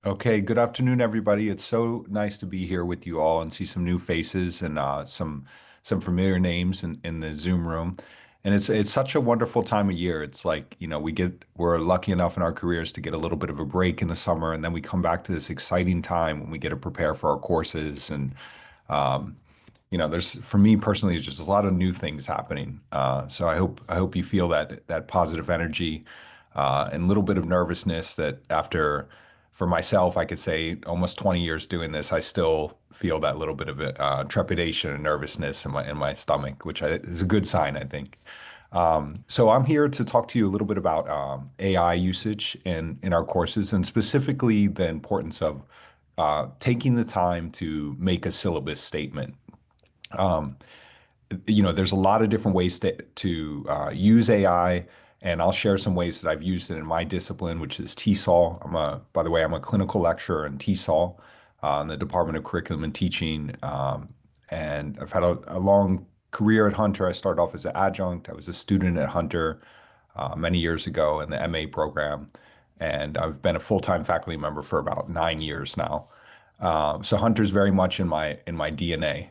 Okay, good afternoon, everybody. It's so nice to be here with you all and see some new faces and some familiar names in the Zoom room. And it's such a wonderful time of year. It's like, we're lucky enough in our careers to get a little bit of a break in the summer, and then we come back to this exciting time when we get to prepare for our courses. And um, there's for me personally, it's just a lot of new things happening. So I hope you feel that positive energy and a little bit of nervousness that after, for myself, I could say almost 20 years doing this, I still feel that little bit of trepidation and nervousness in my stomach, is a good sign, I think. So I'm here to talk to you a little bit about AI usage in our courses, and specifically the importance of taking the time to make a syllabus statement. Um, there's a lot of different ways to use AI, and I'll share some ways that I've used it in my discipline, which is TESOL. By the way, I'm a clinical lecturer in TESOL in the Department of Curriculum and Teaching, and I've had a long career at Hunter. I started off as an adjunct. I was a student at Hunter many years ago in the MA program, and I've been a full-time faculty member for about 9 years now. So Hunter's very much in my DNA.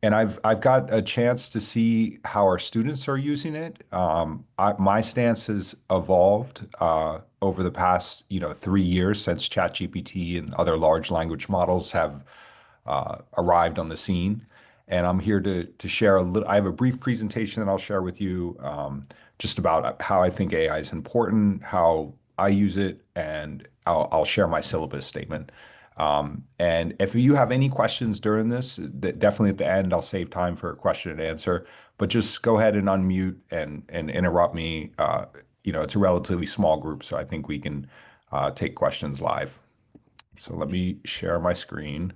And I've got a chance to see how our students are using it. My stance has evolved over the past, 3 years since ChatGPT and other large language models have arrived on the scene. And I'm here to share a little. I have a brief presentation that I'll share with you, just about how I think AI is important, how I use it, and I'll share my syllabus statement. And if you have any questions during this, definitely at the end, I'll save time for a question and answer. But just go ahead and unmute and interrupt me. It's a relatively small group, so I think we can take questions live. So let me share my screen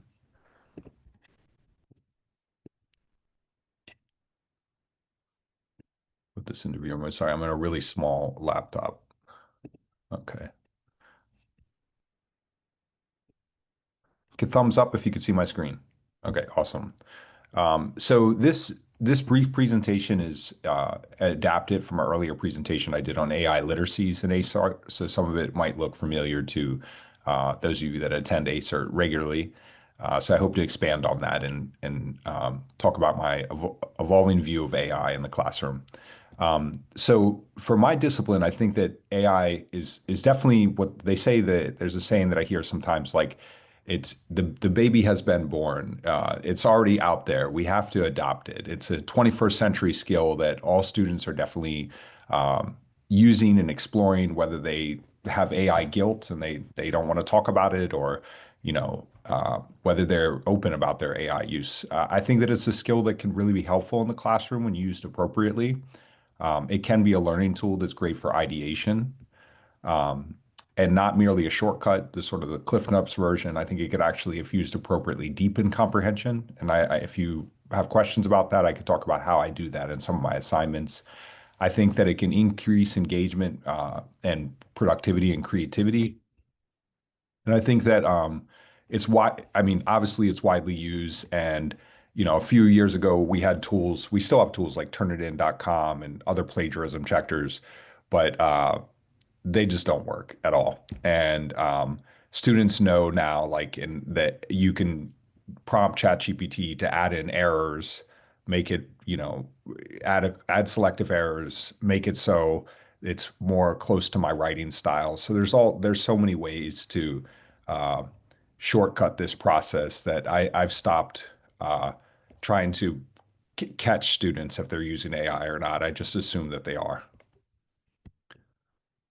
with this interview. I'm sorry, I'm in a really small laptop. Okay. Give thumbs up if you could see my screen. Okay, awesome. So this brief presentation is adapted from an earlier presentation I did on AI literacies in ACERT. So some of it might look familiar to those of you that attend ACERT regularly. So I hope to expand on that and talk about my evolving view of AI in the classroom. So for my discipline, I think that AI is definitely what they say. That there's a saying that I hear sometimes, like it's the baby has been born. It's already out there. We have to adopt it. It's a 21st century skill that all students are definitely using and exploring, whether they have AI guilt and they don't want to talk about it, or whether they're open about their AI use. I think that it's a skill that can really be helpful in the classroom when used appropriately. It can be a learning tool that's great for ideation, um, and not merely a shortcut, the sort of the Cliff Notes version. I think it could actually, if used appropriately, deepen comprehension. And if you have questions about that, I could talk about how I do that in some of my assignments. I think that it can increase engagement and productivity and creativity. And I think that it's why, I mean, obviously it's widely used. And, a few years ago, we had tools, we still have tools like Turnitin.com and other plagiarism checkers, but they just don't work at all. And students know now, like, in that you can prompt ChatGPT to add in errors, make it, add selective errors, make it so it's more close to my writing style. So there's so many ways to uh, shortcut this process that I've stopped trying to catch students if they're using AI or not. I just assume that they are.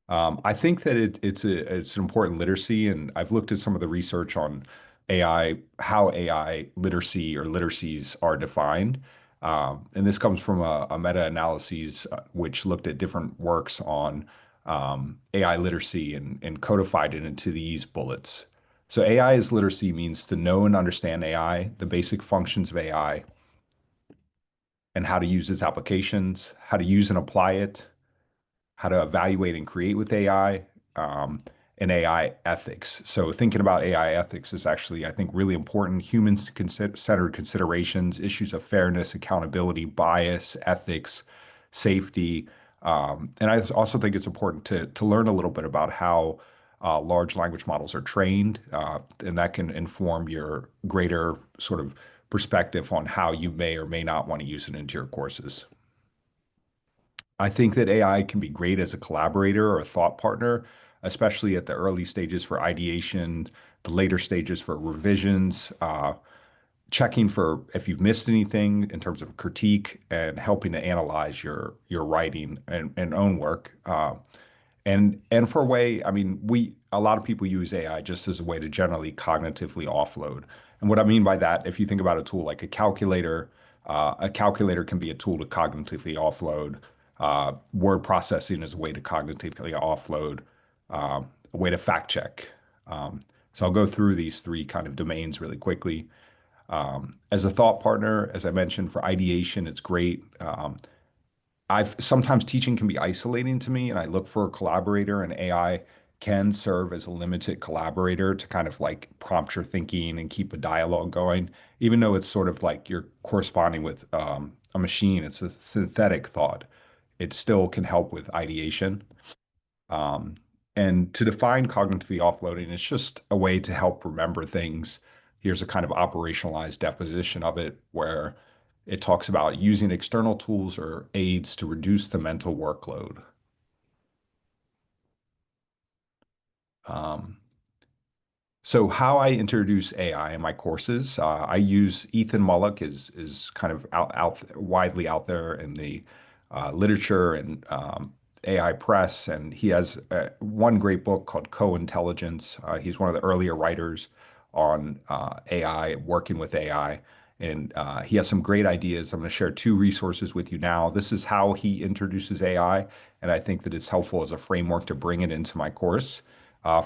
I think that it's an important literacy, and I've looked at some of the research on AI, how AI literacy or literacies are defined. And this comes from a meta-analysis which looked at different works on AI literacy and codified it into these bullets. So AI as literacy means to know and understand AI, the basic functions of AI, and how to use its applications, how to use and apply it, how to evaluate and create with AI, and AI ethics. So thinking about AI ethics is actually, I think, really important. Human-centered considerations, issues of fairness, accountability, bias, ethics, safety. And I also think it's important to learn a little bit about how large language models are trained, and that can inform your greater sort of perspective on how you may or may not want to use it into your courses. I think that AI can be great as a collaborator or a thought partner, especially at the early stages for ideation, the later stages for revisions, checking for if you've missed anything in terms of critique, and helping to analyze your writing and own work. And for a way, I mean, a lot of people use AI just as a way to generally cognitively offload. And what I mean by that, if you think about a tool like a calculator can be a tool to cognitively offload. Word processing is a way to cognitively offload, a way to fact check. So I'll go through these three kind of domains really quickly. As a thought partner, as I mentioned, for ideation, it's great. I've sometimes teaching can be isolating to me, and I look for a collaborator, and AI can serve as a limited collaborator to kind of like prompt your thinking and keep a dialogue going. Even though it's sort of like you're corresponding with a machine, it's a synthetic thought. It still can help with ideation. Um, and to define cognitively offloading, it's just a way to help remember things. Here's a kind of operationalized definition of it where it talks about using external tools or aids to reduce the mental workload. Um, So how I introduce AI in my courses, I use Ethan Mullock is kind of widely out there in the literature and AI press, and he has one great book called Co-Intelligence. He's one of the earlier writers on AI, working with AI, and he has some great ideas. I'm going to share two resources with you now. This is how he introduces AI, and I think that it's helpful as a framework to bring it into my course.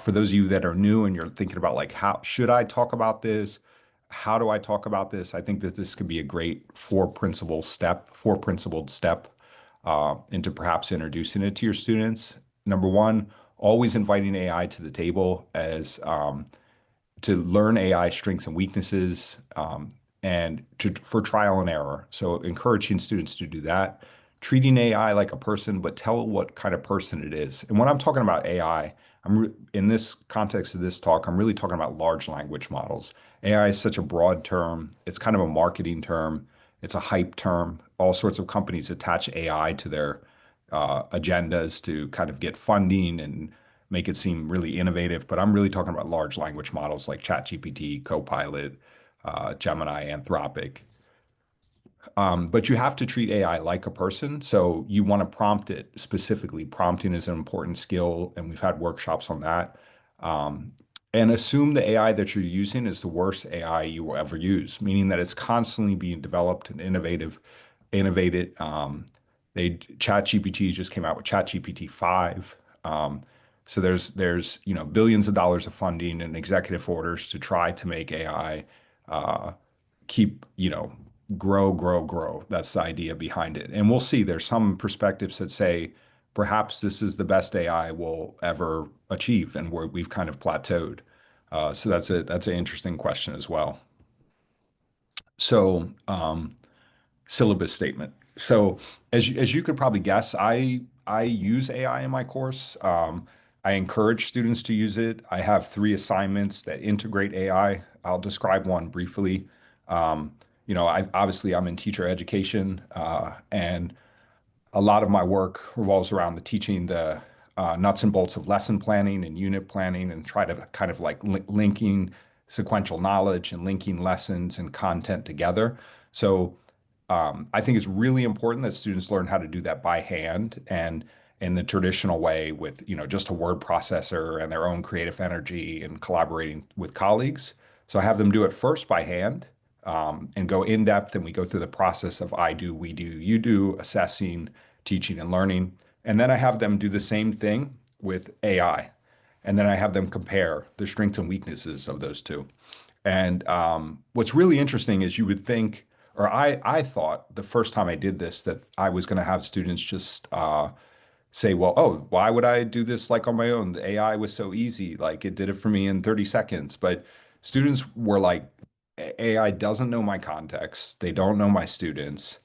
For those of you that are new and you're thinking about like, how should I talk about this? How do I talk about this? I think that this could be a great four principled step into perhaps introducing it to your students. Number one, always inviting AI to the table as to learn AI strengths and weaknesses, for trial and error. So encouraging students to do that, treating AI like a person, but tell what kind of person it is. And when I'm talking about AI, in this context of this talk, I'm really talking about large language models. AI is such a broad term. It's kind of a marketing term. It's a hype term. All sorts of companies attach AI to their agendas to kind of get funding and make it seem really innovative. But I'm really talking about large language models like ChatGPT, Copilot, Gemini, Anthropic. But you have to treat AI like a person. So you want to prompt it specifically. Prompting is an important skill, and we've had workshops on that. Um, and assume the AI that you're using is the worst AI you will ever use, meaning that it's constantly being developed and innovated. ChatGPT just came out with ChatGPT 5. So there's billions of dollars of funding and executive orders to try to make AI keep, grow. That's the idea behind it. And we'll see. There's some perspectives that say perhaps this is the best AI we'll ever achieve, and we've kind of plateaued. So that's an interesting question as well. So syllabus statement. So as you could probably guess, I use AI in my course. I encourage students to use it. I have three assignments that integrate AI. I'll describe one briefly. Obviously I'm in teacher education, and a lot of my work revolves around the teaching the nuts and bolts of lesson planning and unit planning, and try to kind of like linking sequential knowledge and linking lessons and content together. So I think it's really important that students learn how to do that by hand and in the traditional way with, just a word processor and their own creative energy and collaborating with colleagues. So I have them do it first by hand, and go in depth, and we go through the process of I do, we do, you do, assessing, teaching, and learning. And then I have them do the same thing with AI. And then I have them compare the strengths and weaknesses of those two. And what's really interesting is you would think, or I thought the first time I did this, that I was going to have students just say, well, oh, why would I do this like on my own? The AI was so easy, like it did it for me in 30 seconds. But students were like, AI doesn't know my context. They don't know my students.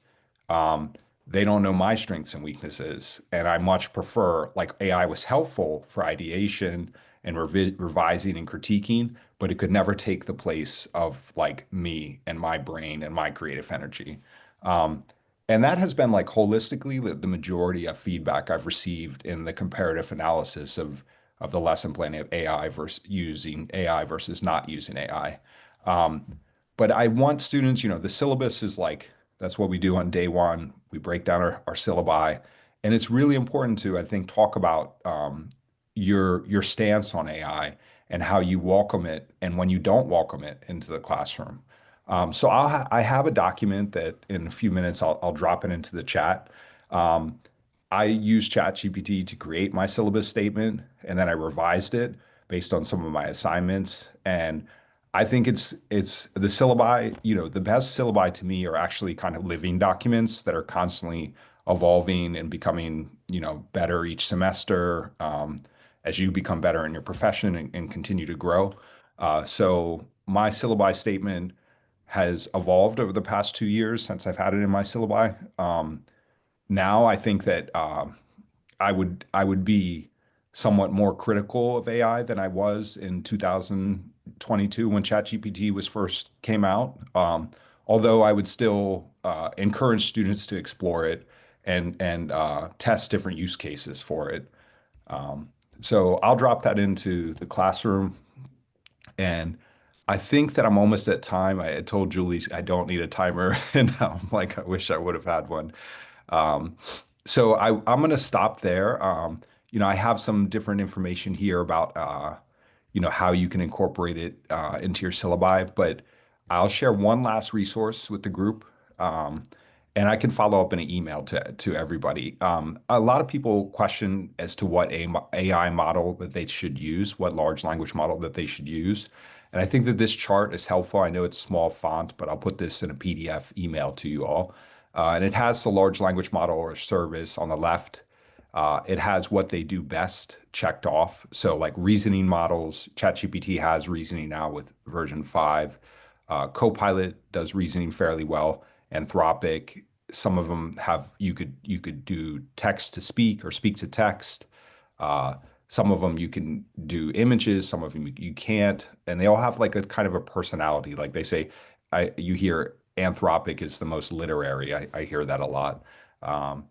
Um, they don't know my strengths and weaknesses. And I much prefer, like AI was helpful for ideation and revising and critiquing, but it could never take the place of like me and my brain and my creative energy. Um, and that has been like holistically the majority of feedback I've received in the comparative analysis of the lesson planning of AI versus using AI versus not using AI. But I want students, the syllabus is like, that's what we do on day one. We break down our syllabi. And it's really important to, I think, talk about your stance on AI and how you welcome it and when you don't welcome it into the classroom. So I have a document that in a few minutes I'll drop it into the chat. Um, I used ChatGPT to create my syllabus statement, and then I revised it based on some of my assignments. And I think it's the syllabi, the best syllabi to me are actually kind of living documents that are constantly evolving and becoming, better each semester, as you become better in your profession and continue to grow. So my syllabi statement has evolved over the past 2 years since I've had it in my syllabi. Now I think that I would be somewhat more critical of AI than I was in 2022 when ChatGPT was first came out. Although I would still encourage students to explore it and test different use cases for it. Um, so I'll drop that into the classroom, and I think that I'm almost at time. I had told Julie I don't need a timer, and now I'm like, I wish I would have had one. Um, so I'm going to stop there. I have some different information here about, how you can incorporate it into your syllabi, but I'll share one last resource with the group. Um, and I can follow up in an email to everybody. A lot of people question as to what AI model that they should use, what large language model that they should use. And I think that this chart is helpful. I know it's small font, but I'll put this in a PDF email to you all. And it has the large language model or service on the left. It has what they do best checked off. So, like reasoning models, ChatGPT has reasoning now with version 5. Copilot does reasoning fairly well. Anthropic, some of them have you could do text to speak or speak to text. Uh, some of them you can do images, some of them you can't, and they all have like a kind of a personality. Like they say, you hear Anthropic is the most literary. I hear that a lot. Um,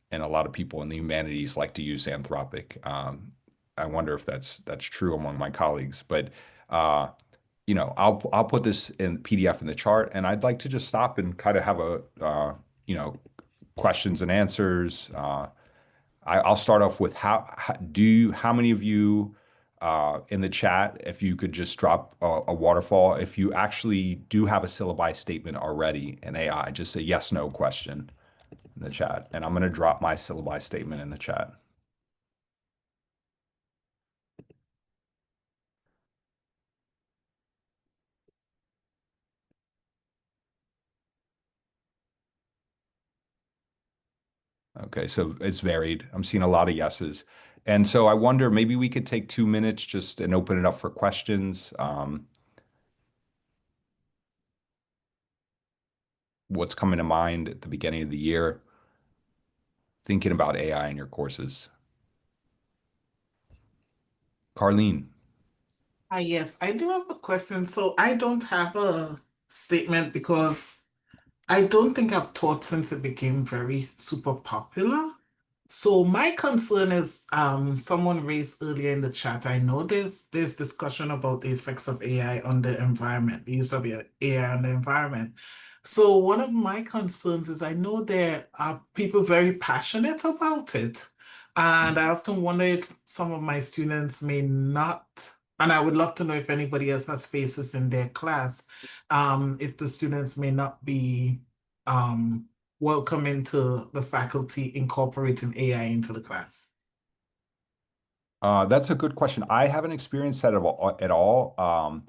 and a lot of people in the humanities like to use Anthropic. I wonder if that's true among my colleagues, but uh, I'll put this in PDF in the chart, and I'd like to just stop and kind of have a you know questions and answers. I'll start off with how many of you in the chat, if you could just drop a waterfall, if you actually do have a syllabi statement already in AI, just a yes, no question in the chat. And I'm going to drop my syllabi statement in the chat. Okay, so it's varied. I'm seeing a lot of yeses. And so I wonder maybe we could take 2 minutes just and open it up for questions. What's coming to mind at the beginning of the year, thinking about AI in your courses. Carlene. Yes, I do have a question. So I don't have a statement because I don't think I've taught since it became very super popular. So my concern is someone raised earlier in the chat. I know there's discussion about the effects of AI on the environment, the use of AI on the environment. So one of my concerns is I know there are people very passionate about it. And I often wonder if some of my students may not, and I would love to know if anybody else has faces in their class, if the students may not be welcome into the faculty incorporating AI into the class? That's a good question. I haven't experienced that at all.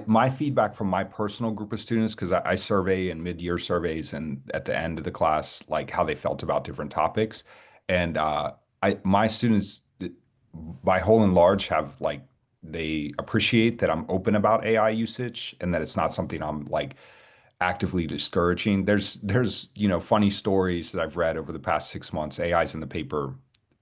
My feedback from my personal group of students, because I survey in mid-year surveys and at the end of the class, like how they felt about different topics. And my students, by whole and large, have like they appreciate that I'm open about AI usage and that it's not something I'm like actively discouraging. There's funny stories that I've read over the past 6 months. AI's in the paper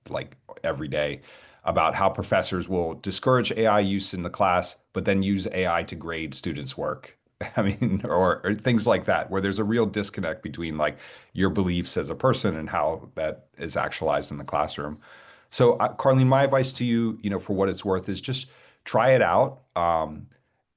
like every day. about how professors will discourage AI use in the class, but then use AI to grade students' work. I mean, or things like that, where there's a real disconnect between like your beliefs as a person and how that is actualized in the classroom. So, Carlene, my advice to you, for what it's worth, is just try it out.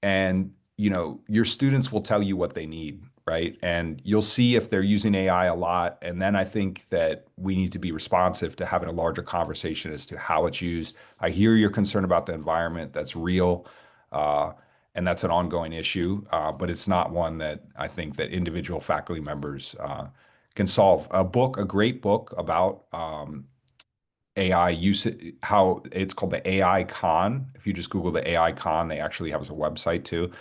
And, your students will tell you what they need, right? And you'll see if they're using AI a lot. And then I think that we need to be responsive to having a larger conversation as to how it's used. I hear your concern about the environment. That's real. Uh, and that's an ongoing issue, but it's not one that I think that individual faculty members can solve. A great book about AI use, how it's called the AI Con. If you just Google the AI Con, they actually have a website too.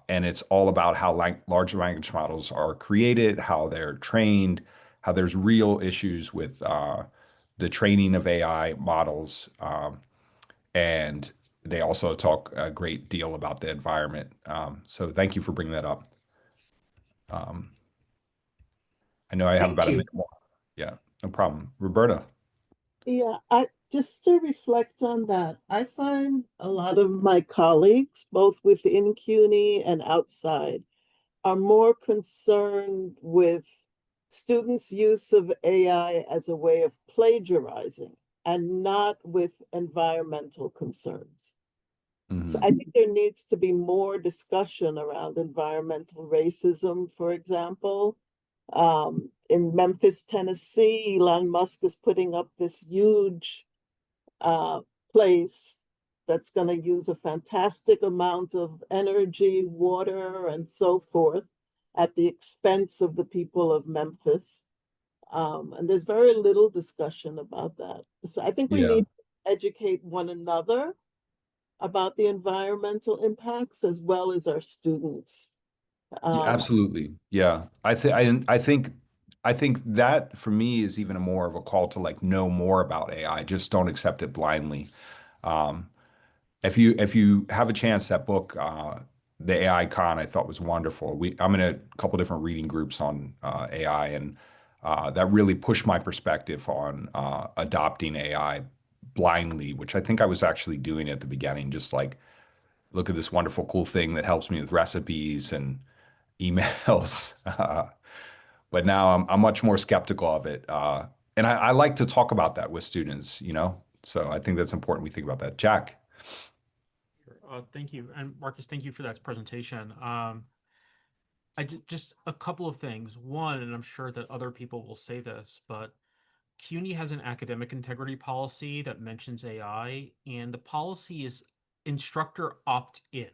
And it's all about how large language models are created, how they're trained, how there's real issues with the training of AI models. And they also talk a great deal about the environment. So thank you for bringing that up. Um, I know I have Thank about a you. minute more. Yeah, no problem. Roberta. Yeah, I just to reflect on that, I find a lot of my colleagues, both within CUNY and outside, are more concerned with students' use of AI as a way of plagiarizing and not with environmental concerns. So Hmm. I think there needs to be more discussion around environmental racism, for example. In Memphis, Tennessee, Elon Musk is putting up this huge uh, place that's going to use a fantastic amount of energy, water, and so forth at the expense of the people of Memphis. And there's very little discussion about that. So I think we Yeah. need to educate one another about the environmental impacts as well as our students. Yeah, Um, absolutely. Yeah. I think that for me is even a more of a call to like know more about AI. Just don't accept it blindly. Um, if you have a chance, that book, the AI Con, I thought was wonderful. I'm in a couple different reading groups on AI, and that really pushed my perspective on adopting AI blindly, which I think I was actually doing at the beginning, just like look at this wonderful, cool thing that helps me with recipes and emails. But now I'm much more skeptical of it. And I like to talk about that with students. So I think that's important we think about that. Jack. Thank you. And Marcus, thank you for that presentation. Just a couple of things. One, and I'm sure that other people will say this, but CUNY has an academic integrity policy that mentions AI, and the policy is instructor opt-in.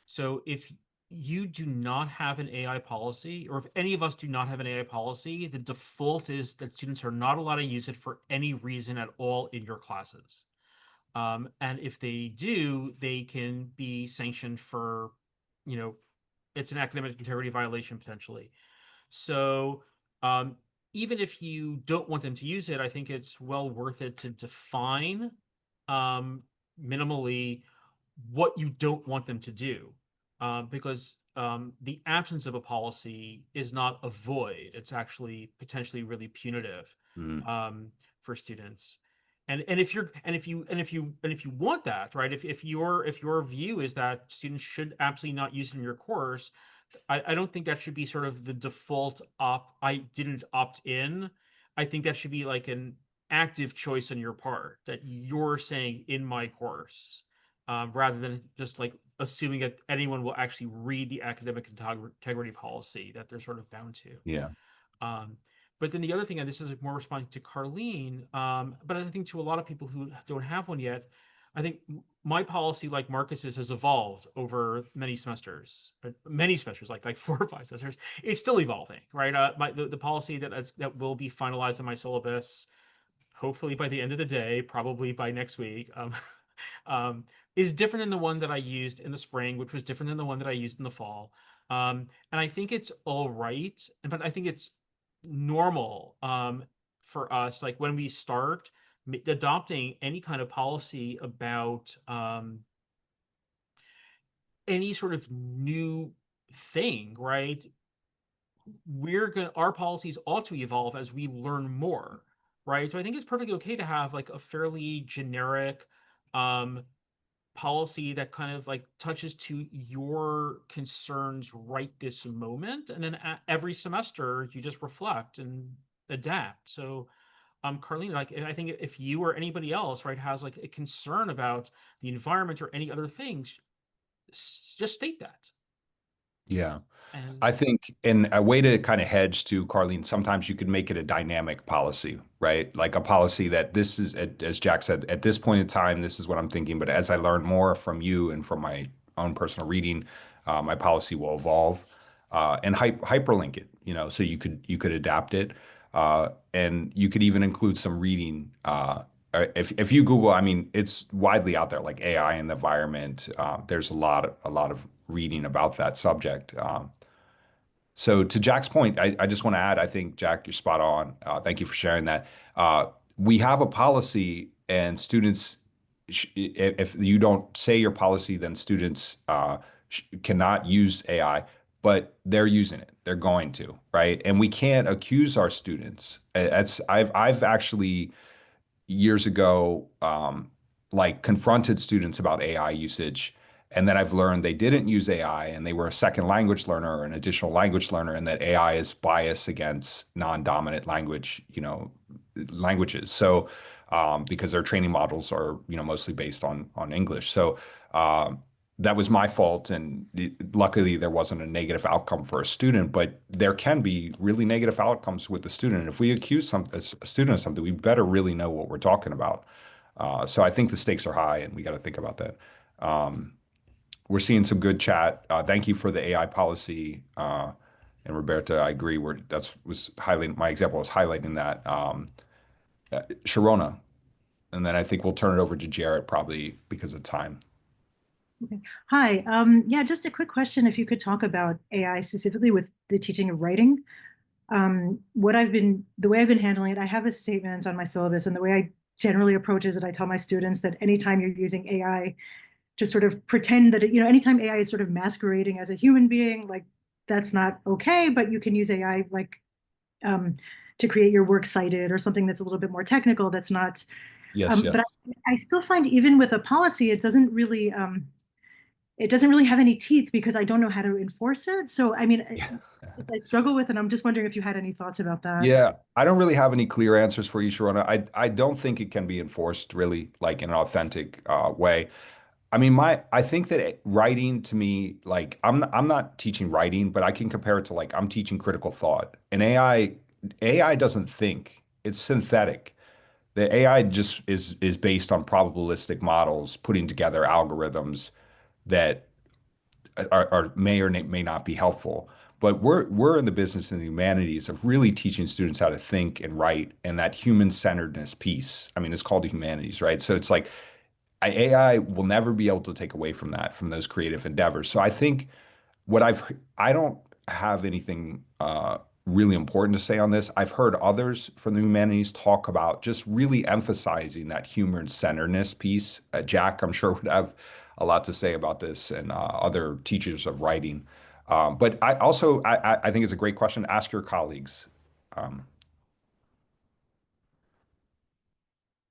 So if you do not have an AI policy, or if any of us do not have an AI policy, the default is that students are not allowed to use it for any reason at all in your classes. And if they do, they can be sanctioned for, you know, it's an academic integrity violation potentially. So um, even if you don't want them to use it, I think it's well worth it to define um, minimally what you don't want them to do, because the absence of a policy is not a void. It's actually potentially really punitive Mm, for students. And if you want that, right? If your view is that students should absolutely not use it in your course, I don't think that should be sort of the default I didn't opt in. I think that should be like an active choice on your part that you're saying in my course, rather than just like assuming that anyone will actually read the academic integrity policy that they're sort of bound to. yeah. Um, but then the other thing, and this is more responding to Carlene, but I think to a lot of people who don't have one yet, I think my policy, like Marcus's, has evolved over many semesters, like 4 or 5 semesters. It's still evolving, right? The policy that will be finalized in my syllabus, hopefully by the end of the day, probably by next week, um, is different than the one that I used in the spring, which was different than the one that I used in the fall. And I think it's all right, but I think it's normal for us, like when we start adopting any kind of policy about any sort of new thing, right? Our policies ought to evolve as we learn more. right? So I think it's perfectly okay to have like a fairly generic um policy that kind of like touches to your concerns right this moment, and then every semester you just reflect and adapt. So Carlene, like I think if you or anybody else, right, has like a concern about the environment or any other things, just state that. Yeah. And I think in a way to kind of hedge to Carlene, sometimes you could make it a dynamic policy, right? Like a policy that this is, as Jack said, at this point in time, this is what I'm thinking. But as I learn more from you and from my own personal reading, my policy will evolve and hyperlink it, so you could adapt it, and you could even include some reading. If you Google, I mean, it's widely out there, like AI in the environment. There's a lot of reading about that subject. So to Jack's point, I just want to add, I think, Jack, you're spot on. Thank you for sharing that. Uh, we have a policy, and students, if you don't say your policy, then students cannot use AI, but they're using it. They're going to, right? And we can't accuse our students. I've actually years ago, like confronted students about AI usage. And then I've learned they didn't use AI and they were a second language learner or an additional language learner, and that AI is biased against non-dominant languages. So, because their training models are, mostly based on English. So, that was my fault, and luckily there wasn't a negative outcome for a student, but there can be really negative outcomes with the student. If we accuse a student of something, we better really know what we're talking about. So I think the stakes are high, and we got to think about that. Um, we're seeing some good chat. Thank you for the AI policy. And Roberta, I agree. Was highlighting my example was highlighting that. Sharona, and then I think we'll turn it over to Jarrett probably because of time. Okay. Hi. Yeah, just a quick question. If you could talk about AI specifically with the teaching of writing. The way I've been handling it, I have a statement on my syllabus, and the way I generally approach it is that I tell my students that anytime you're using AI, just sort of pretend that, anytime AI is sort of masquerading as a human being, like that's not okay, but you can use AI like to create your works cited or something that's a little bit more technical. That's not, Yes, yes. but I still find even with a policy, it doesn't really have any teeth because I don't know how to enforce it. So, I mean, Yeah. I struggle with it. I'm just wondering if you had any thoughts about that. Yeah, I don't really have any clear answers for you, Sharona. I don't think it can be enforced really like in an authentic way. I mean, I think that writing to me, like I'm not teaching writing, but I can compare it to like I'm teaching critical thought. And AI doesn't think. It's synthetic. The AI just is based on probabilistic models, putting together algorithms that may or may not be helpful. But we're in the business in the humanities of really teaching students how to think and write, and that human-centeredness piece. I mean, it's called the humanities, right? So it's like AI will never be able to take away from that, from those creative endeavors. So I think I don't have anything really important to say on this. I've heard others from the humanities talk about just really emphasizing that human-centeredness piece. Jack, I'm sure, would have a lot to say about this, and other teachers of writing. But I think it's a great question. Ask your colleagues. Um,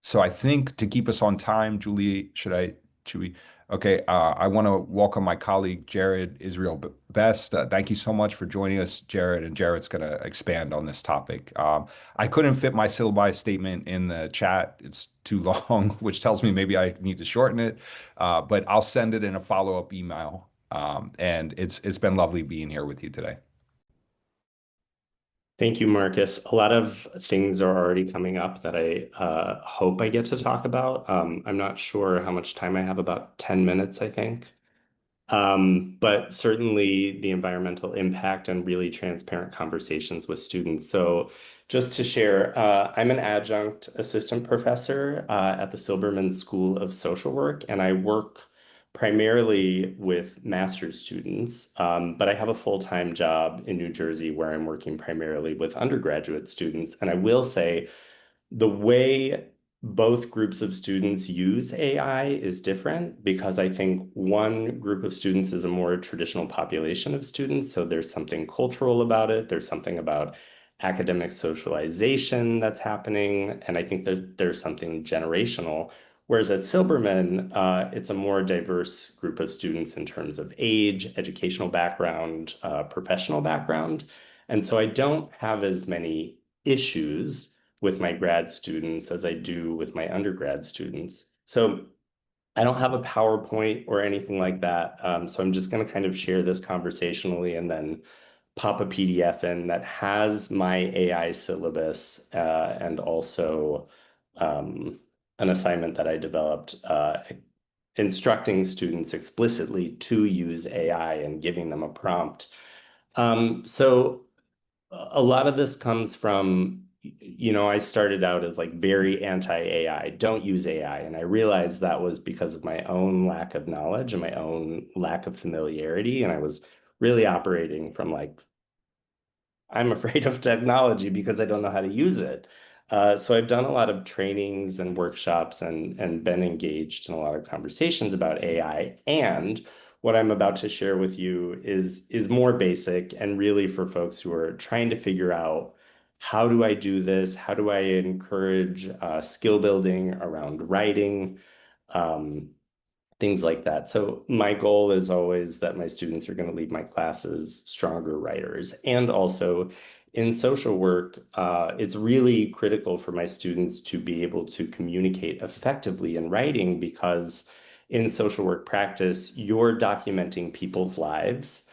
So I think to keep us on time, Julie, should we? Okay, I want to welcome my colleague, Jared Israel Best. Thank you so much for joining us, Jared, and Jared's going to expand on this topic. I couldn't fit my syllabi statement in the chat. It's too long, which tells me maybe I need to shorten it, but I'll send it in a follow-up email. And it's been lovely being here with you today. Thank you, Marcus. A lot of things are already coming up that I hope I get to talk about. I'm not sure how much time I have, about 10 minutes, I think. But certainly the environmental impact and really transparent conversations with students. So just to share, I'm an adjunct assistant professor at the Silberman School of Social Work, and I work primarily with master's students, but I have a full-time job in New Jersey where I'm working primarily with undergraduate students. And I will say the way both groups of students use AI is different, because I think one group of students is a more traditional population of students. So there's something cultural about it. There's something about academic socialization that's happening, and I think that there's something generational. Whereas at Silberman, it's a more diverse group of students in terms of age, educational background, professional background. And so I don't have as many issues with my grad students as I do with my undergrad students. So I don't have a PowerPoint or anything like that. So I'm just going to kind of share this conversationally and then pop a PDF in that has my AI syllabus and also an assignment that I developed instructing students explicitly to use AI and giving them a prompt. So a lot of this comes from, I started out as like very anti-AI, don't use AI. And I realized that was because of my own lack of knowledge and my own lack of familiarity. And I was really operating from like, I'm afraid of technology because I don't know how to use it. So I've done a lot of trainings and workshops and been engaged in a lot of conversations about AI. And what I'm about to share with you is more basic and really for folks who are trying to figure out how do I do this? How do I encourage skill building around writing? Things like that. So my goal is always that my students are going to leave my classes stronger writers. And also in social work, it's really critical for my students to be able to communicate effectively in writing because in social work practice, you're documenting people's lives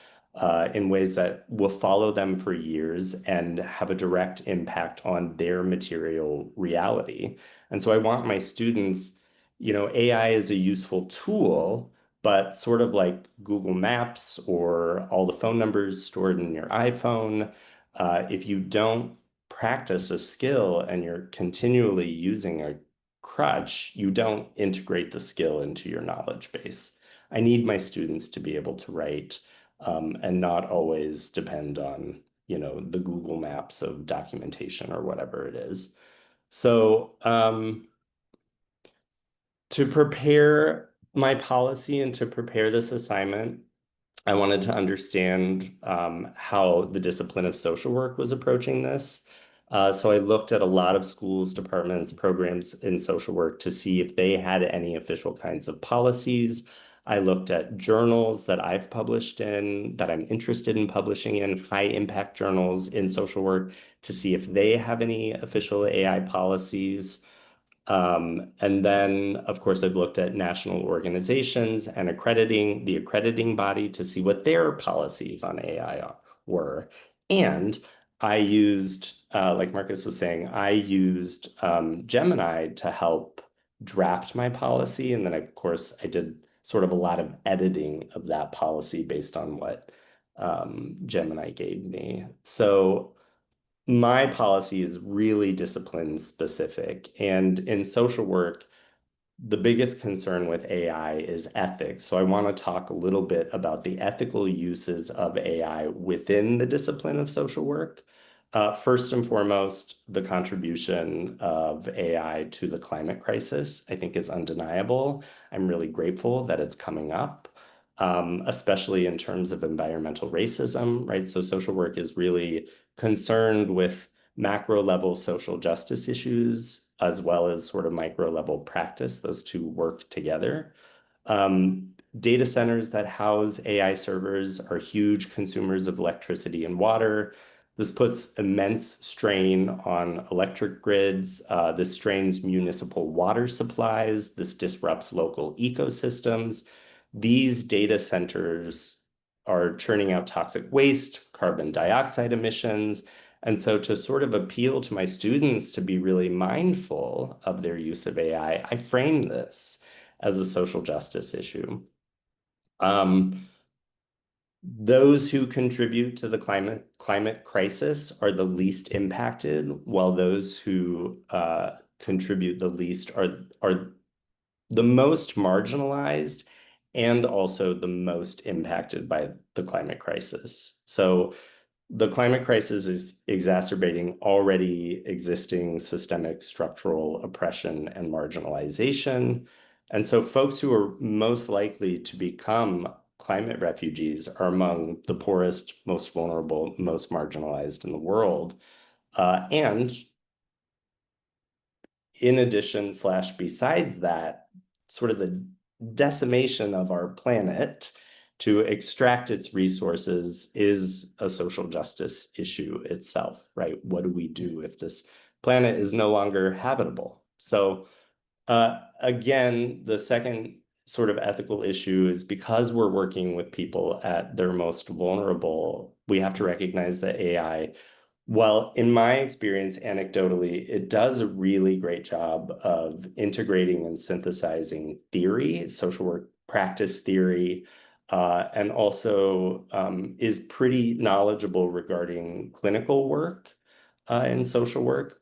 in ways that will follow them for years and have a direct impact on their material reality. And so I want my students, AI is a useful tool, but sort of like Google Maps or all the phone numbers stored in your iPhone, if you don't practice a skill and you're continually using a crutch, you don't integrate the skill into your knowledge base. I need my students to be able to write and not always depend on, the Google Maps of documentation or whatever it is. So, to prepare my policy and to prepare this assignment, I wanted to understand how the discipline of social work was approaching this. So I looked at a lot of schools, departments, programs in social work to see if they had any official kinds of policies. I looked at journals that I've published in, that I'm interested in publishing in, high impact journals in social work, to see if they have any official AI policies. And then, of course, I've looked at national organizations and the accrediting body to see what their policies on AI were. And I used, like Marcus was saying, I used Gemini to help draft my policy. And then, of course, I did sort of a lot of editing of that policy based on what Gemini gave me. So my policy is really discipline specific. And in social work, the biggest concern with AI is ethics. So I want to talk a little bit about the ethical uses of AI within the discipline of social work. First and foremost, the contribution of AI to the climate crisis, I think, is undeniable. I'm really grateful that it's coming up, especially in terms of environmental racism, right? So social work is really concerned with macro level social justice issues as well as sort of micro level practice. Those two work together. Data centers that house AI servers are huge consumers of electricity and water. This puts immense strain on electric grids. This strains municipal water supplies. This disrupts local ecosystems. These data centers are churning out toxic waste, carbon dioxide emissions. And so to sort of appeal to my students to be really mindful of their use of AI, I frame this as a social justice issue. Those who contribute to the climate crisis are the least impacted, while those who contribute the least are the most marginalized and also the most impacted by the climate crisis. So the climate crisis is exacerbating already existing systemic structural oppression and marginalization. And so folks who are most likely to become climate refugees are among the poorest, most vulnerable, most marginalized in the world. And in addition / besides that, sort of the decimation of our planet to extract its resources is a social justice issue itself, right? What do we do if this planet is no longer habitable? So again, the second sort of ethical issue is because we're working with people at their most vulnerable, we have to recognize that AI, well, in my experience, anecdotally, it does a really great job of integrating and synthesizing theory, social work practice theory, and also is pretty knowledgeable regarding clinical work in social work.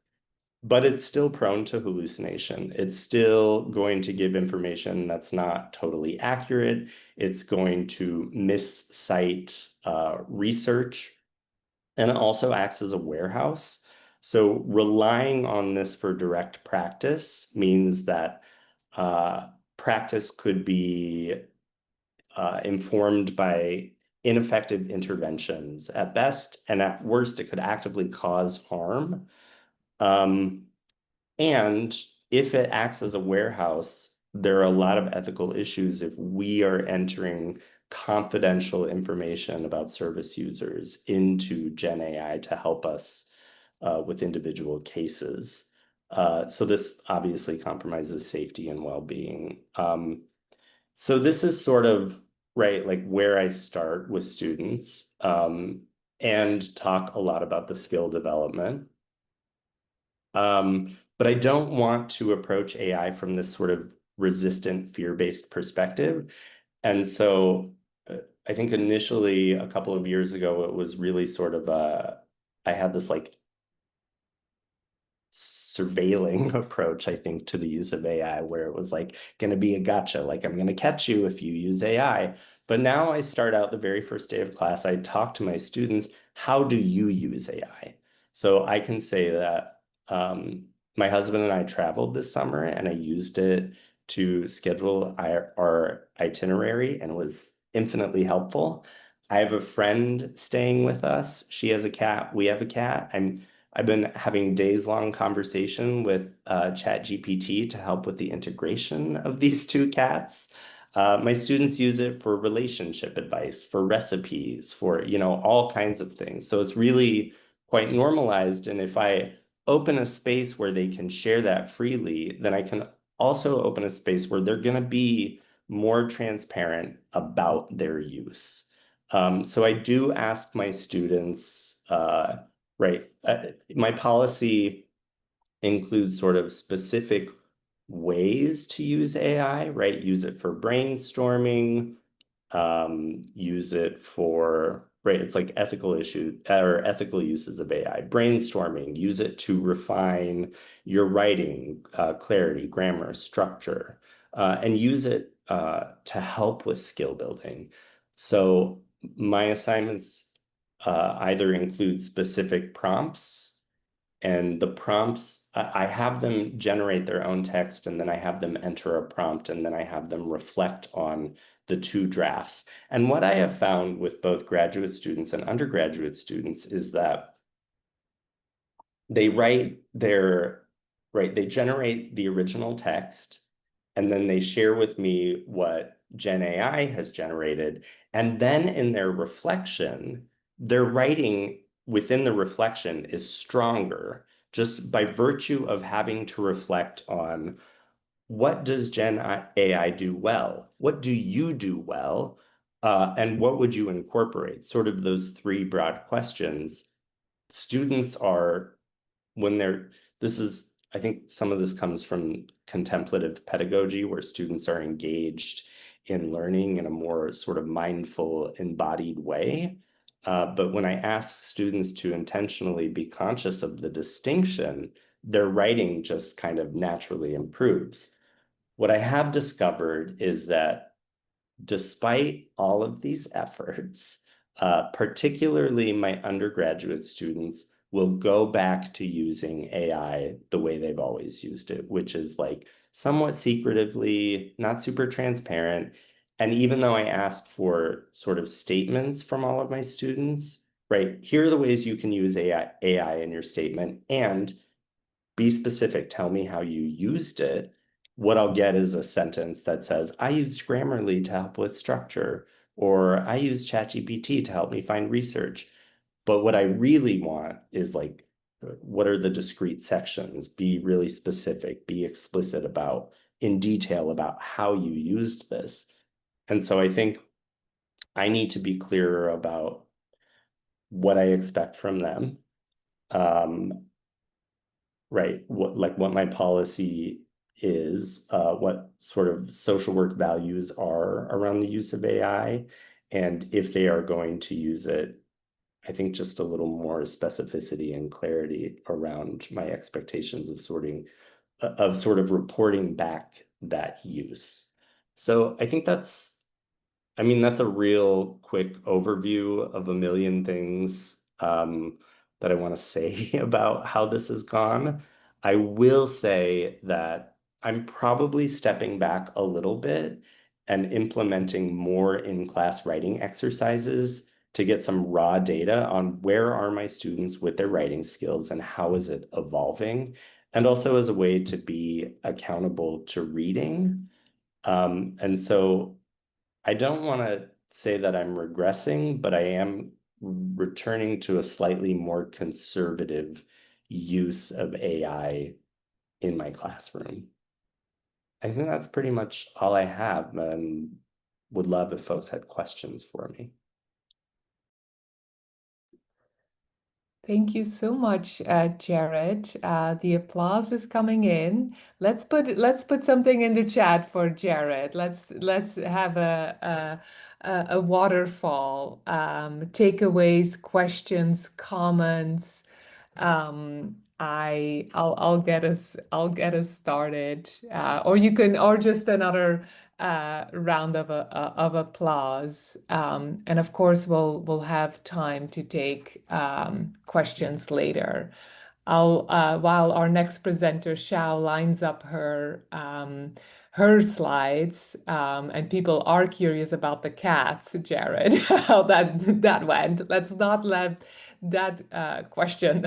But it's still prone to hallucination. It's still going to give information that's not totally accurate. It's going to miscite research, and it also acts as a warehouse. So relying on this for direct practice means that practice could be informed by ineffective interventions at best, and at worst, it could actively cause harm. And if it acts as a warehouse, there are a lot of ethical issues if we are entering confidential information about service users into Gen AI to help us with individual cases. So this obviously compromises safety and well-being. So this is sort of, right, like where I start with students and talk a lot about the skill development. But I don't want to approach AI from this sort of resistant, fear-based perspective. And so I think initially, a couple of years ago, it was really sort of I had this like surveilling approach, I think, to the use of AI, where it was like going to be a gotcha, like I'm going to catch you if you use AI. But now I start out the very first day of class, I talk to my students, how do you use AI? So I can say that my husband and I traveled this summer and I used it to schedule our itinerary, and it was infinitely helpful. I have a friend staying with us. She has a cat. We have a cat. I've been having days-long conversation with ChatGPT to help with the integration of these two cats. My students use it for relationship advice, for recipes, for, all kinds of things. So it's really quite normalized. And if I open a space where they can share that freely, then I can also open a space where they're going to be more transparent about their use. So I do ask my students, right. My policy includes sort of specific ways to use AI, right? Use it for brainstorming, use it for, right, it's like ethical issue or ethical uses of AI. Brainstorming, use it to refine your writing, clarity, grammar, structure, and use it to help with skill building. So my assignments either include specific prompts, and the prompts, I have them generate their own text, and then I have them enter a prompt, and then I have them reflect on the two drafts. And what I have found with both graduate students and undergraduate students is that they they generate the original text, and then they share with me what Gen AI has generated. And then in their reflection, their writing within the reflection is stronger just by virtue of having to reflect on what does Gen AI do well? What do you do well? And what would you incorporate? Sort of those three broad questions. Students are, I think some of this comes from contemplative pedagogy, where students are engaged in learning in a more sort of mindful, embodied way. But when I ask students to intentionally be conscious of the distinction, their writing just kind of naturally improves. What I have discovered is that despite all of these efforts, particularly my undergraduate students will go back to using AI the way they've always used it, which is like somewhat secretively, not super transparent. And even though I asked for sort of statements from all of my students, right? Here are the ways you can use AI in your statement, and be specific. Tell me how you used it. What I'll get is a sentence that says, I used Grammarly to help with structure, or I used ChatGPT to help me find research. But what I really want is like, what are the discrete sections? Be really specific, be explicit about, in detail about how you used this. And so I think I need to be clearer about what I expect from them. Right, what my policy is, what sort of social work values are around the use of AI, and if they are going to use it, I think just a little more specificity and clarity around my expectations of sort of reporting back that use. So I think I mean, that's a real quick overview of a million things that I want to say about how this has gone. I will say that I'm probably stepping back a little bit and implementing more in-class writing exercises to get some raw data on where are my students with their writing skills and how is it evolving, and also as a way to be accountable to reading. And so I don't want to say that I'm regressing, but I am returning to a slightly more conservative use of AI in my classroom. I think that's pretty much all I have, and would love if folks had questions for me. Thank you so much, Jared. The applause is coming in. Let's put something in the chat for Jared. Let's have a waterfall. Takeaways, questions, comments. I'll get us started. Or you can, or just another round of applause. And of course, we'll have time to take questions later. While our next presenter, Xiao, lines up her slides, and people are curious about the cats, Jared, how that went. Let's not let that question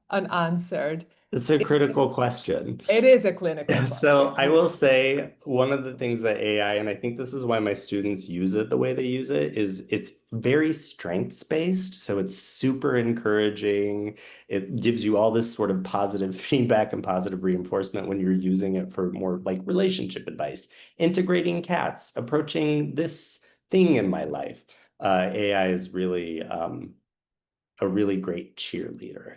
unanswered. It's a critical question. It is a clinical question. So I will say one of the things that AI, and I think this is why my students use it the way they use it, is it's very strengths-based. So it's super encouraging. It gives you all this sort of positive feedback and positive reinforcement when you're using it for more like relationship advice, integrating cats, approaching this thing in my life. AI is really a really great cheerleader.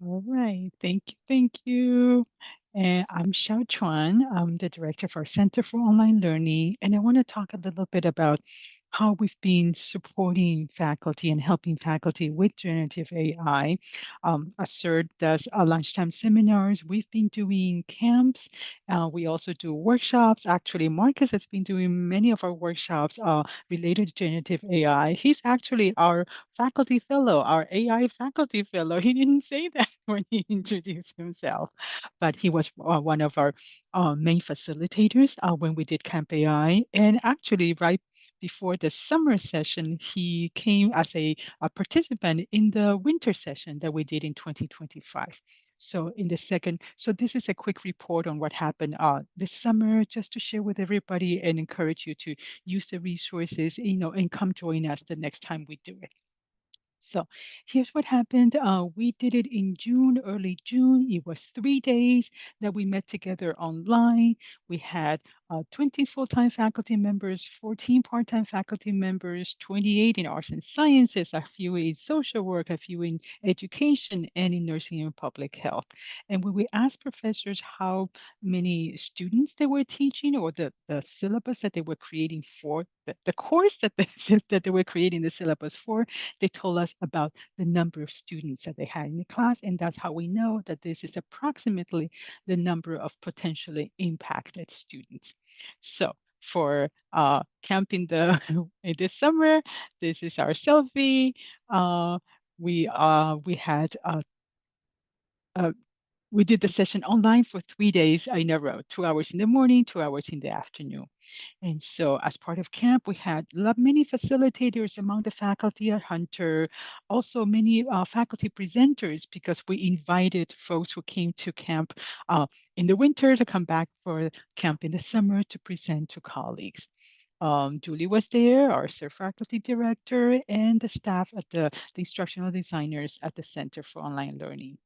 All right, thank you, thank you. And I'm Shiao-Chuan. I'm the director for Center for Online Learning, and I want to talk a little bit about how we've been supporting faculty and helping faculty with generative AI. ACERT does lunchtime seminars. We've been doing camps. We also do workshops. Actually, Marcus has been doing many of our workshops related to generative AI. He's actually our faculty fellow, our AI faculty fellow. He didn't say that when he introduced himself, but he was one of our main facilitators when we did Camp AI. And actually, right before the summer session, he came as a participant in the winter session that we did in 2025. So so this is a quick report on what happened this summer, just to share with everybody and encourage you to use the resources, and come join us the next time we do it. So here's what happened. We did it in June, early June. It was 3 days that we met together online. We had 20 full-time faculty members, 14 part-time faculty members, 28 in arts and sciences, a few in social work, a few in education, and in nursing and public health. And when we asked professors how many students they were teaching, or the syllabus that they were creating for, the course that that they were creating the syllabus for, they told us about the number of students that they had in the class. And that's how we know that this is approximately the number of potentially impacted students. So for camping this summer, this is our selfie. We had we did the session online for 3 days in a row, 2 hours in the morning, 2 hours in the afternoon. And so as part of camp, we had many facilitators among the faculty at Hunter, also many faculty presenters, because we invited folks who came to camp in the winter to come back for camp in the summer to present to colleagues. Julie was there, our SER faculty director, and the staff at the instructional designers at the Center for Online Learning.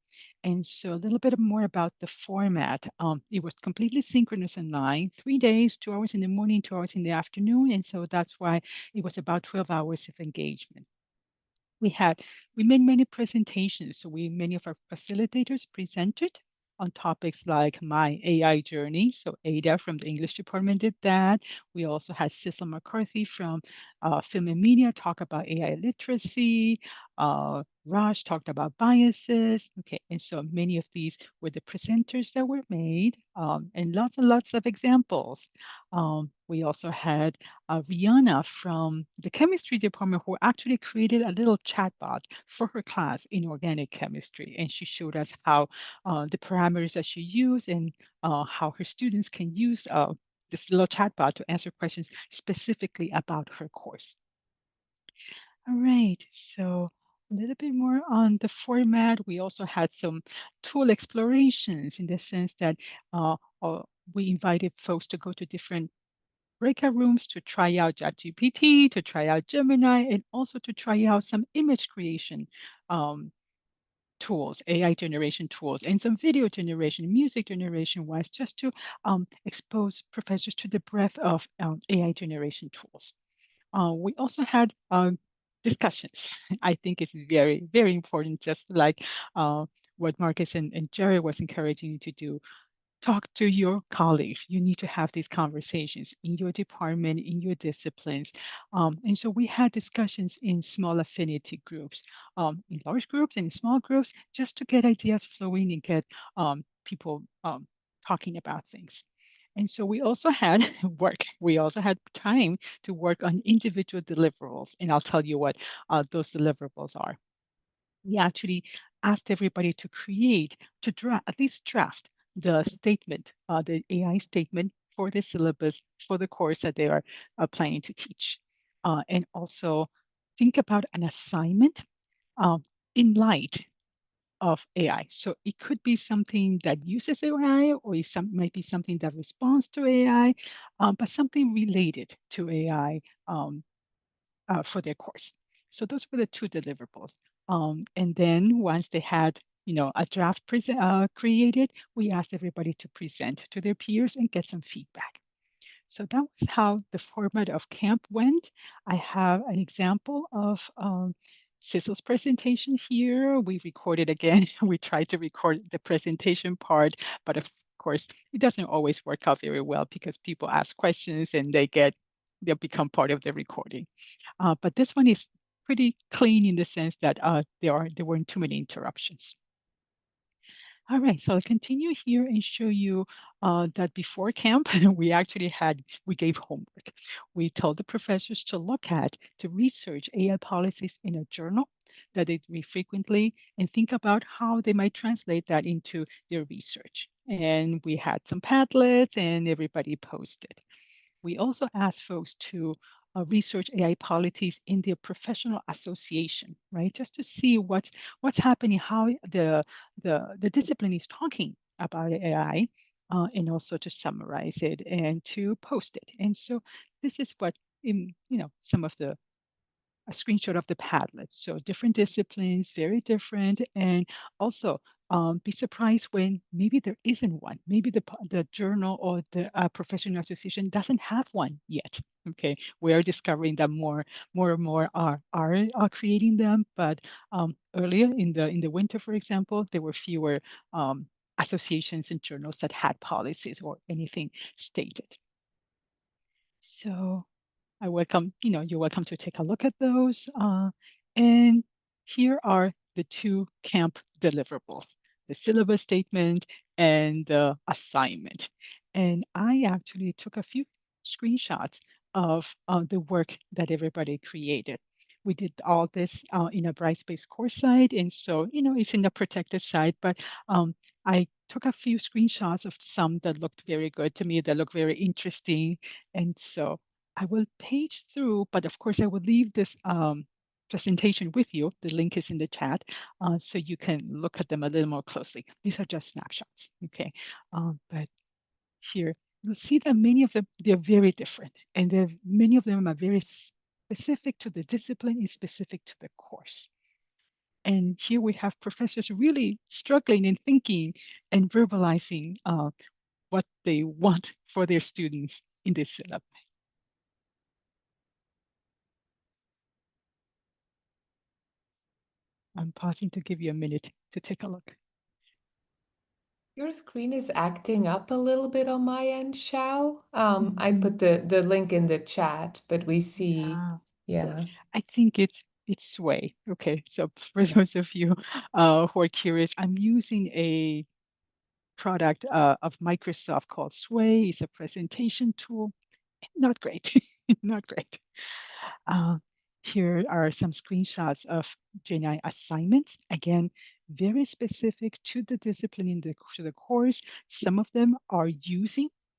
And so a little bit more about the format. It was completely synchronous online, 3 days, 2 hours in the morning, 2 hours in the afternoon. And so that's why it was about 12 hours of engagement. We made many presentations. So many of our facilitators presented on topics like my AI journey. So Ada from the English department did that. We also had Cecil McCarthy from Film and Media talk about AI literacy. Raj talked about biases. Okay, and so many of these were the presenters that were made, and lots of examples. We also had Rihanna from the chemistry department, who actually created a little chatbot for her class in organic chemistry. And she showed us how the parameters that she used and how her students can use this little chatbot to answer questions specifically about her course. All right, so a little bit more on the format. We also had some tool explorations in the sense that we invited folks to go to different breakout rooms to try out ChatGPT, to try out Gemini, and also to try out some image creation tools, AI generation tools, and some video generation, music generation wise, just to expose professors to the breadth of AI generation tools. We also had discussions. I think it's very, very important, just like what Marcus and Jerry was encouraging you to do. Talk to your colleagues. You need to have these conversations in your department, in your disciplines. And so we had discussions in small affinity groups, in large groups and in small groups, just to get ideas flowing and get people talking about things. And so we also had work. We also had time to work on individual deliverables. And I'll tell you what those deliverables are. We actually asked everybody to at least draft the statement, the AI statement for the syllabus for the course that they are planning to teach. And also think about an assignment in light of AI. So it could be something that uses AI, or might be something that responds to AI, but something related to AI for their course. So those were the two deliverables. And then once they had, a draft created, we asked everybody to present to their peers and get some feedback. So that was how the format of camp went. I have an example of Cecil's presentation here. We recorded again. We tried to record the presentation part, but of course, it doesn't always work out very well because people ask questions and they'll become part of the recording. But this one is pretty clean in the sense that there weren't too many interruptions. All right, so I'll continue here and show you that before camp, we gave homework. We told the professors to research AI policies in a journal that they read frequently and think about how they might translate that into their research. And we had some Padlets and everybody posted. We also asked folks to research AI policies in their professional association, right? Just to see what's happening, how the discipline is talking about AI, and also to summarize it and to post it. And so this is what some of a screenshot of the Padlet. So different disciplines, very different, and also be surprised when maybe there isn't one. Maybe the journal or the professional association doesn't have one yet. Okay, we are discovering that more and more are creating them. But earlier in the winter, for example, there were fewer associations and journals that had policies or anything stated. So you're welcome to take a look at those. And here are the two camp deliverables, the syllabus statement and the assignment. And I actually took a few screenshots of the work that everybody created. We did all this in a Brightspace course site. And so, it's in a protected site, but I took a few screenshots of some that looked very good to me, that looked very interesting. And so I will page through, but of course I will leave this presentation with you. The link is in the chat, so you can look at them a little more closely. These are just snapshots, okay? But here, you'll see that many of them, they're very different. And many of them are very specific to the discipline and specific to the course. And here we have professors really struggling and thinking and verbalizing what they want for their students in this syllabus. I'm pausing to give you a minute to take a look. Your screen is acting up a little bit on my end, Xiao. I put the link in the chat, but we see, yeah. I think it's Sway. Okay, so for those of you who are curious, I'm using a product of Microsoft called Sway. It's a presentation tool. Not great, not great. Here are some screenshots of Gen assignments. Again, very specific to the discipline to the course. Some of them are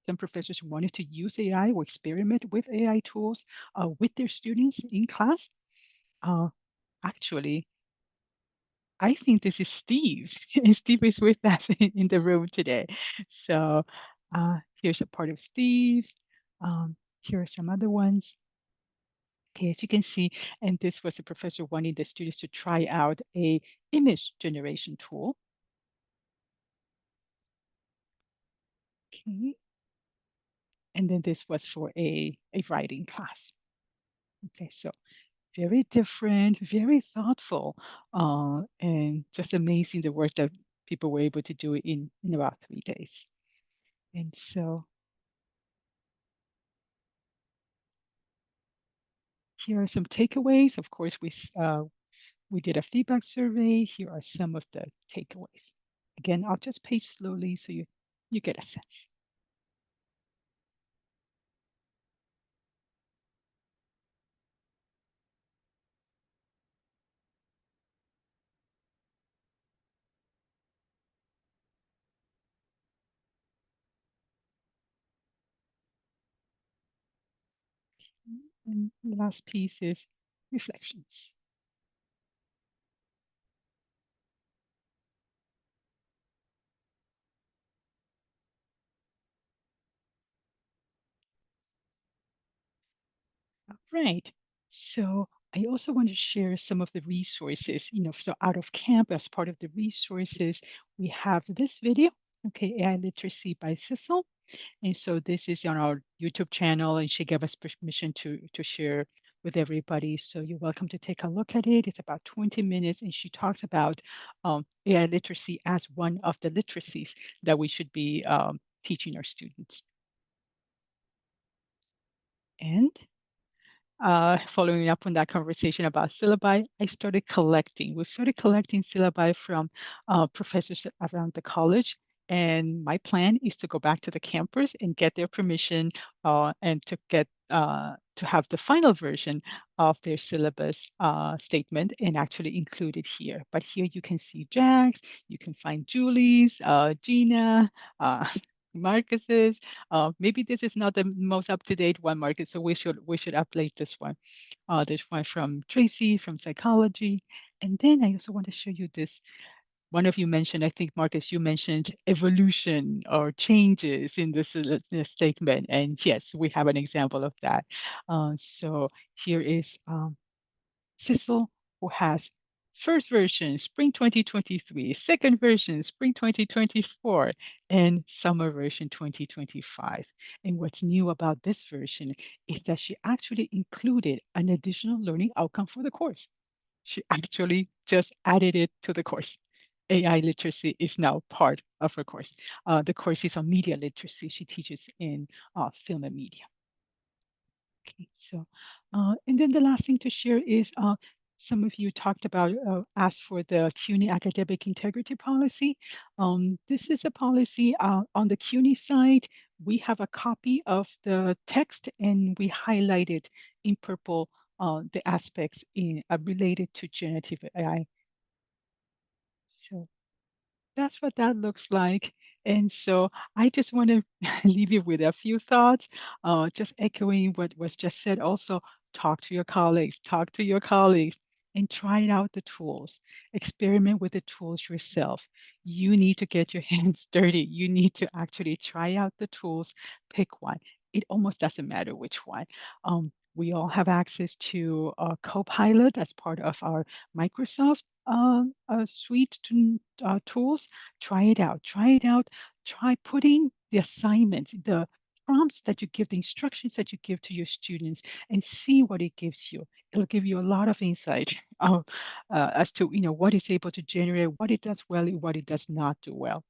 some professors wanted to use AI or experiment with AI tools with their students in class. Actually, I think this is Steve. Steve is with us in the room today. So here's a part of Steve. Here are some other ones. Okay, as you can see, and this was a professor wanting the students to try out a image generation tool. Okay, and then this was for a writing class. Okay, so very different, very thoughtful, and just amazing the work that people were able to do in about 3 days. And so here are some takeaways. Of course, we did a feedback survey. Here are some of the takeaways. Again, I'll just page slowly so you get a sense. And the last piece is reflections. All right. So I also want to share some of the resources, so out of camp, as part of the resources, we have this video, okay, AI Literacy by Sissel. And so this is on our YouTube channel, and she gave us permission to share with everybody. So you're welcome to take a look at it. It's about 20 minutes, and she talks about AI literacy as one of the literacies that we should be teaching our students. And following up on that conversation about syllabi, we've started collecting syllabi from professors around the college. And my plan is to go back to the campus and get their permission and to have the final version of their syllabus statement and actually include it here. But here you can see Jack's, you can find Julie's, Gina, Marcus's. Maybe this is not the most up-to-date one, Marcus, so we should update this one. There's one from Tracy from psychology. And then I also want to show you this. One of you mentioned, I think, Marcus, you mentioned evolution or changes in this statement. And yes, we have an example of that. So here is Sissel, who has first version, spring 2023, second version, spring 2024, and summer version 2025. And what's new about this version is that she actually included an additional learning outcome for the course. She actually just added it to the course. AI literacy is now part of her course. The course is on media literacy. She teaches in film and media. Okay, so, and then the last thing to share is some of you talked about, asked for the CUNY academic integrity policy. This is a policy on the CUNY side. We have a copy of the text and we highlighted in purple the aspects related to generative AI. So that's what that looks like. And so I just want to leave you with a few thoughts, just echoing what was just said. Also, talk to your colleagues, and try out the tools. Experiment with the tools yourself. You need to get your hands dirty. You need to actually try out the tools, pick one. It almost doesn't matter which one. We all have access to Copilot as part of our Microsoft suite tools. Try it out. Try it out. Try putting the assignments, the prompts that you give, the instructions that you give to your students, and see what it gives you. It'll give you a lot of insight as to what it's able to generate, what it does well, and what it does not do well.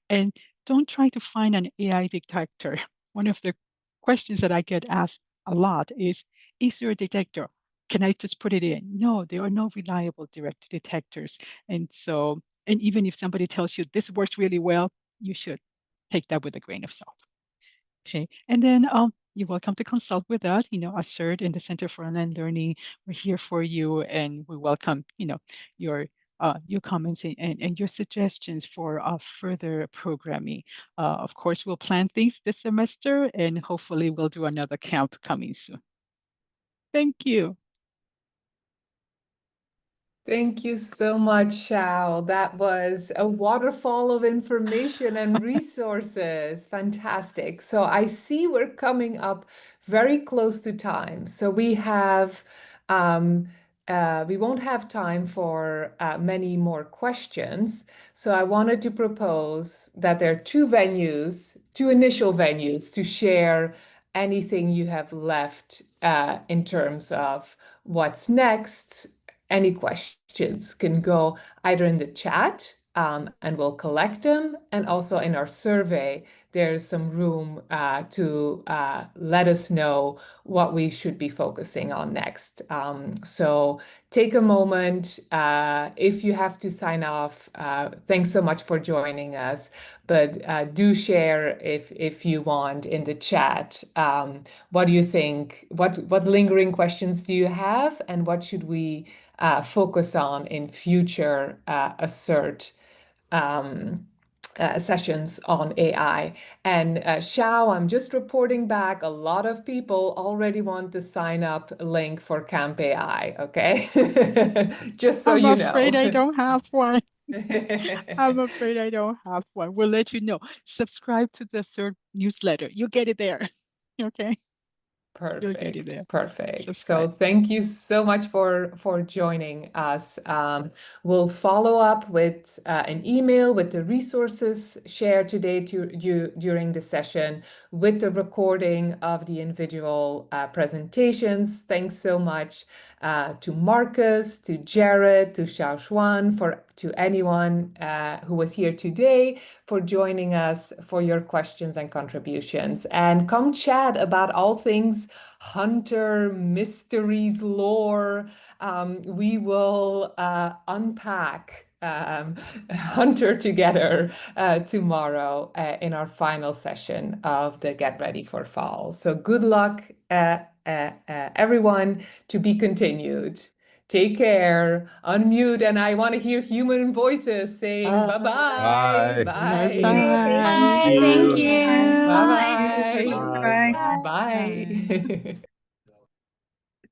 And don't try to find an AI detector. One of the questions that I get asked a lot is there a detector? Can I just put it in? No, there are no reliable direct detectors. And so, and even if somebody tells you this works really well, you should take that with a grain of salt. Okay, and then you're welcome to consult with us, ACERT and the Center for Online Learning. We're here for you, and we welcome, your comments and your suggestions for further programming. Of course, we'll plan things this semester, and hopefully we'll do another camp coming soon. Thank you. Thank you so much, Xiao. That was a waterfall of information and resources. Fantastic. So I see we're coming up very close to time. So um, we won't have time for many more questions. So I wanted to propose that there are two initial venues to share anything you have left in terms of what's next. Any questions can go either in the chat, and we'll collect them, and also in our survey, there's some room to let us know what we should be focusing on next. So take a moment. If you have to sign off, thanks so much for joining us, but do share if you want in the chat. What do you think? What lingering questions do you have, and what should we focus on in future ACERT sessions on AI? And Xiao, I'm just reporting back. A lot of people already want the sign up link for Camp AI. Okay, just so I'm you know. afraid I don't have one. I'm afraid I don't have one. We'll let you know. Subscribe to the CERT newsletter. You get it there. Okay. You'll get it there. Perfect. So Subscribe. thank you so much for joining us. We'll follow up with an email with the resources shared today during the session, with the recording of the individual presentations. Thanks so much to Marcus, to Jared, to Shiao-Chuan, to anyone who was here today, for joining us, for your questions and contributions. And come chat about all things Hunter, mysteries, lore. We will unpack Hunter together tomorrow in our final session of the Get Ready for Fall. So good luck, everyone, to be continued. Take care, unmute, and I want to hear human voices saying bye-bye, Bye. bye. Bye. Bye. Thank Thank you. you. Bye-bye. Bye. Bye. Bye.